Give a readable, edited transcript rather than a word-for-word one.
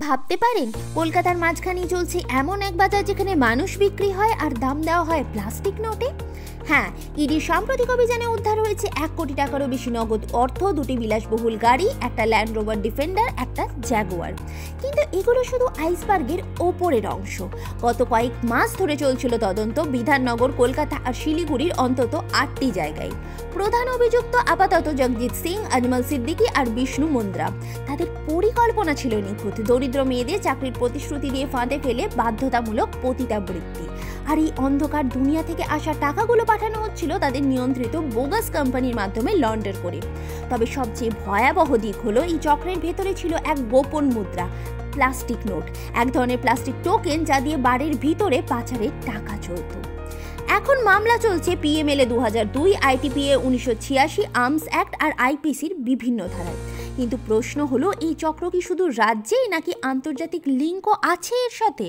ভাবতে পারেন কলকাতার মাঝখানেই চলছে এমন এক বাজার যেখানে মানুষ বিক্রি হয় আর দাম দেওয়া হয় প্লাস্টিক নোটে। হ্যাঁ, ইডির সাম্প্রতিক অভিযানে উদ্ধার হয়েছে 1 কোটি টাকারও বেশি নগদ অর্থ, 2টি বিলাসবহুল গাড়ি, একটা ল্যান্ড রোভার ডিফেন্ডার, একটা জ্যাগুয়ার। কিন্তু এগুলো শুধু আইসবার্গের ওপরের অংশ। গত কয়েক মাস ধরে চলছিল তদন্ত বিধাননগর, কলকাতা আর শিলিগুড়ির অন্তত 8টি জায়গায়। প্রধান অভিযুক্ত আপাতত জগজিৎ সিং, আজমল সিদ্দিকী আর বিষ্ণু মুন্দ্রা। তাদের পরিকল্পনা ছিল নিখুঁত। দরিদ্র মেয়েদের চাকরির প্রতিশ্রুতি দিয়ে ফাঁদে ফেলে বাধ্যতামূলক পতিতাবৃত্তি। আর এই অন্ধকার দুনিয়া থেকে আসা টাকাগুলো পাঠানো হচ্ছিল তাদের নিয়ন্ত্রিত বোগাস কোম্পানির মাধ্যমে লন্ডার করে। তবে সবচেয়ে ভয়াবহ দিক হলো এই চক্রের ভেতরে ছিল এক গোপন মুদ্রা, প্লাস্টিক নোট, এক ধরনের প্লাস্টিক টোকেন যা দিয়ে বাড়ির ভিতরে পাচারের টাকা চলত। এখন মামলা চলছে পিএমএলএ 2002, আইটিপিএ 1986, আর্মস অ্যাক্ট আর আইপিসির বিভিন্ন ধারায়। কিন্তু প্রশ্ন হলো, এই চক্র কি শুধু রাজ্যেই নাকি আন্তর্জাতিক লিঙ্কও আছে এর সাথে?